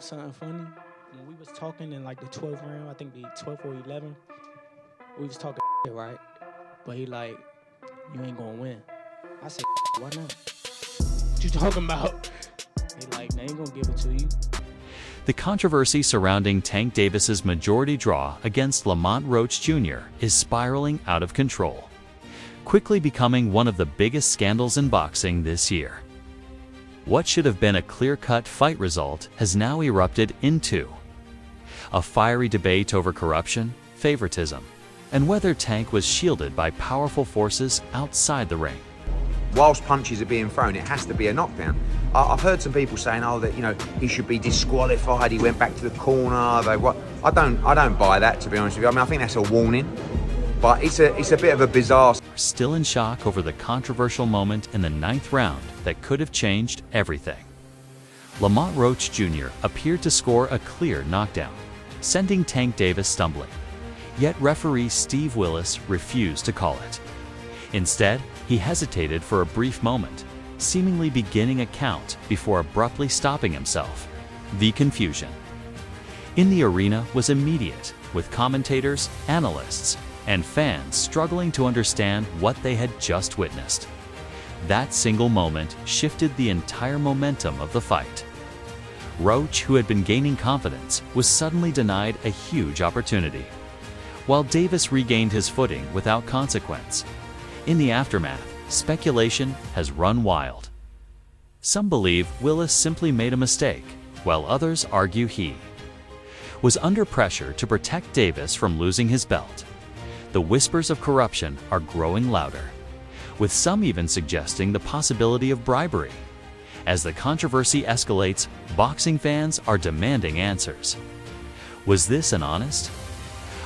something funny. When we was talking in like the 12th round, I think the 12th or 11th, we was talking right? But he like, you ain't gonna win. I said, why not? What you talking about? He like, they ain't gonna give it to you. The controversy surrounding Tank Davis's majority draw against Lamont Roach Jr. is spiraling out of control, quickly becoming one of the biggest scandals in boxing this year. What should have been a clear-cut fight result has now erupted into a fiery debate over corruption, favoritism, and whether Tank was shielded by powerful forces outside the ring. Whilst punches are being thrown, it has to be a knockdown. I've heard some people saying, "Oh, that he should be disqualified. He went back to the corner." I don't buy that, to be honest with you. I mean, I think that's a warning, but it's a bit of a bizarre. Still in shock over the controversial moment in the 9th round that could have changed everything. Lamont Roach Jr. appeared to score a clear knockdown, sending Tank Davis stumbling. Yet referee Steve Willis refused to call it. Instead, he hesitated for a brief moment, seemingly beginning a count before abruptly stopping himself. The confusion in the arena was immediate, with commentators, analysts, and fans struggling to understand what they had just witnessed. That single moment shifted the entire momentum of the fight. Roach, who had been gaining confidence, was suddenly denied a huge opportunity, while Davis regained his footing without consequence. In the aftermath, speculation has run wild. Some believe Willis simply made a mistake, while others argue he was under pressure to protect Davis from losing his belt. The whispers of corruption are growing louder, with some even suggesting the possibility of bribery. As the controversy escalates, boxing fans are demanding answers. Was this an honest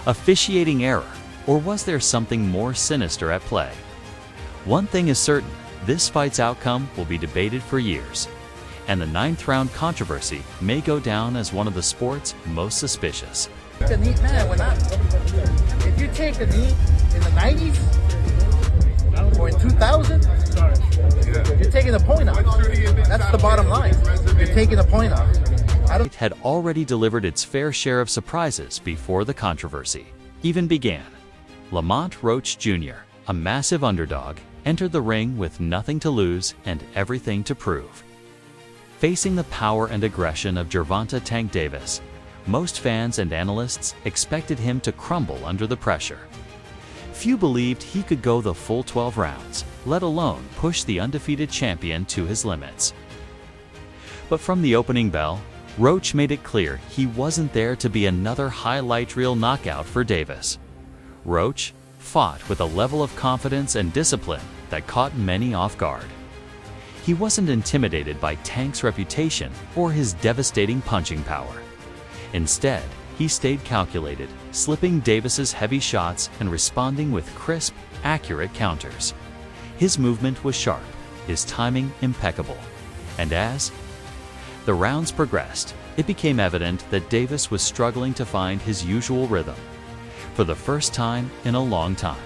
officiating error, or was there something more sinister at play? One thing is certain, this fight's outcome will be debated for years, and the 9th round controversy may go down as one of the sport's most suspicious. It's a neat man. If you take a knee in the 90s or in 2000, you're taking the point off. That's the bottom line. You're taking the point off. It had already delivered its fair share of surprises before the controversy even began. Lamont Roach Jr., a massive underdog, entered the ring with nothing to lose and everything to prove. Facing the power and aggression of Gervonta Tank Davis, most fans and analysts expected him to crumble under the pressure. Few believed he could go the full 12 rounds, let alone push the undefeated champion to his limits. But from the opening bell, Roach made it clear he wasn't there to be another highlight reel knockout for Davis. Roach fought with a level of confidence and discipline that caught many off guard. He wasn't intimidated by Tank's reputation or his devastating punching power. Instead, he stayed calculated, slipping Davis's heavy shots and responding with crisp, accurate counters. His movement was sharp, his timing impeccable, and as the rounds progressed, it became evident that Davis was struggling to find his usual rhythm. For the first time in a long time,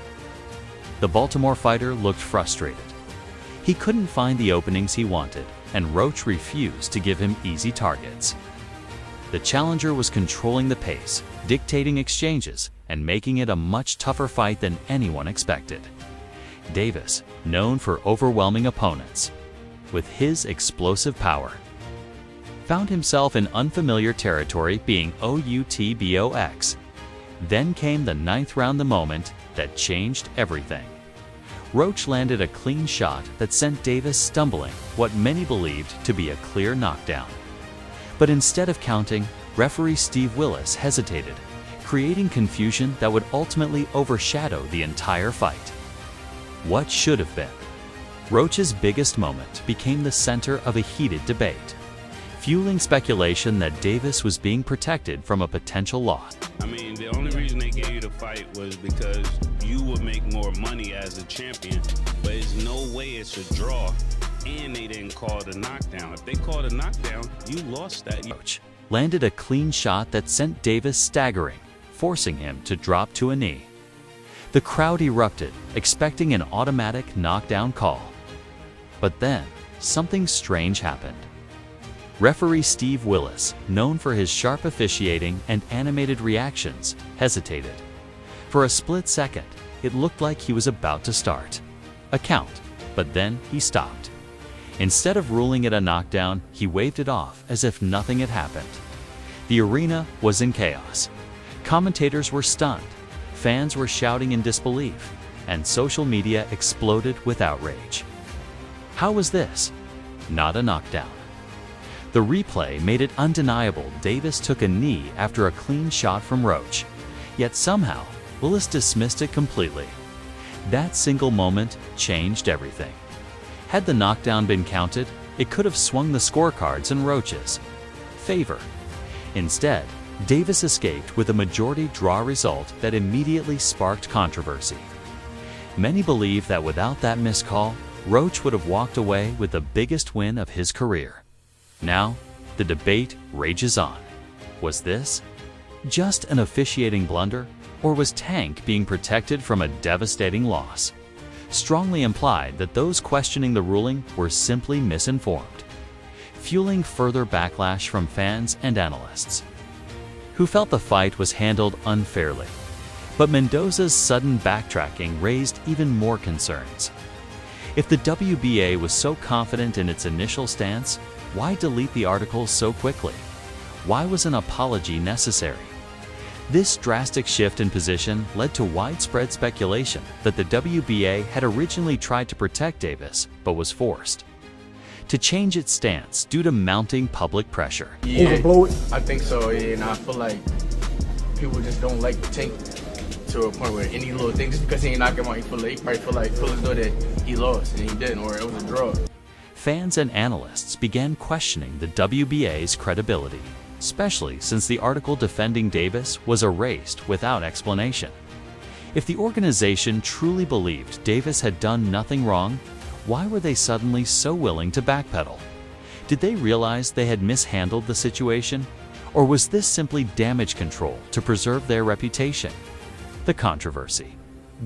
the Baltimore fighter looked frustrated. He couldn't find the openings he wanted, and Roach refused to give him easy targets. The challenger was controlling the pace, dictating exchanges, and making it a much tougher fight than anyone expected. Davis, known for overwhelming opponents with his explosive power, found himself in unfamiliar territory, being outbox. Then came the 9th round, the moment that changed everything. Roach landed a clean shot that sent Davis stumbling, what many believed to be a clear knockdown. But instead of counting, referee Steve Willis hesitated, creating confusion that would ultimately overshadow the entire fight. What should have been Roach's biggest moment became the center of a heated debate, fueling speculation that Davis was being protected from a potential loss. I mean, the only reason they gave you the fight was because you would make more money as a champion, but there's no way it's a draw, and they didn't call it a knockdown. If they called a knockdown, you lost that. Roach landed a clean shot that sent Davis staggering, forcing him to drop to a knee. The crowd erupted, expecting an automatic knockdown call. But then, something strange happened. Referee Steve Willis, known for his sharp officiating and animated reactions, hesitated. For a split second, it looked like he was about to start a count, but then he stopped. Instead of ruling it a knockdown, he waved it off as if nothing had happened. The arena was in chaos. Commentators were stunned, fans were shouting in disbelief, and social media exploded with outrage. How was this not a knockdown? The replay made it undeniable Davis took a knee after a clean shot from Roach, yet somehow Willis dismissed it completely. That single moment changed everything. Had the knockdown been counted, it could have swung the scorecards in Roach's favor. Instead, Davis escaped with a majority draw result that immediately sparked controversy. Many believe that without that missed call, Roach would have walked away with the biggest win of his career. Now, the debate rages on. Was this just an officiating blunder, or was Tank being protected from a devastating loss? Strongly implied that those questioning the ruling were simply misinformed, fueling further backlash from fans and analysts, who felt the fight was handled unfairly. But Mendoza's sudden backtracking raised even more concerns. If the WBA was so confident in its initial stance, why delete the article so quickly? Why was an apology necessary? This drastic shift in position led to widespread speculation that the WBA had originally tried to protect Davis, but was forced to change its stance due to mounting public pressure. Yeah, I think so, yeah, and I feel like people just don't like Tank to a point where any little thing, just because he ain't knock him out, he probably feel as though that he lost, and he didn't, or it was a draw. Fans and analysts began questioning the WBA's credibility, especially since the article defending Davis was erased without explanation. If the organization truly believed Davis had done nothing wrong, why were they suddenly so willing to backpedal? Did they realize they had mishandled the situation? Or was this simply damage control to preserve their reputation? The controversy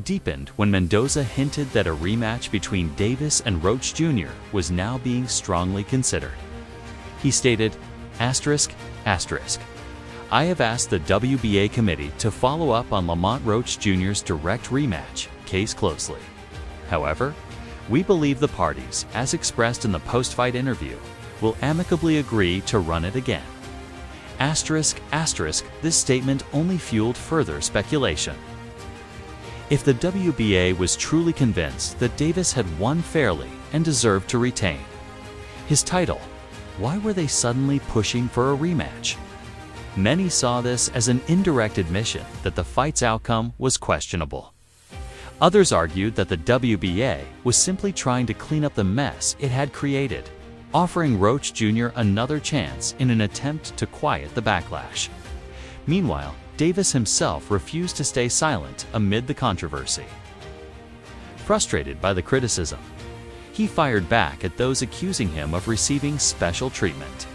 deepened when Mendoza hinted that a rematch between Davis and Roach Jr. was now being strongly considered. He stated, "Asterisk, asterisk. I have asked the WBA committee to follow up on Lamont Roach Jr.'s direct rematch case closely. However, we believe the parties, as expressed in the post-fight interview, will amicably agree to run it again." Asterisk, asterisk, this statement only fueled further speculation. If the WBA was truly convinced that Davis had won fairly and deserved to retain his title, why were they suddenly pushing for a rematch? Many saw this as an indirect admission that the fight's outcome was questionable. Others argued that the WBA was simply trying to clean up the mess it had created, offering Roach Jr. another chance in an attempt to quiet the backlash. Meanwhile, Davis himself refused to stay silent amid the controversy. Frustrated by the criticism, he fired back at those accusing him of receiving special treatment.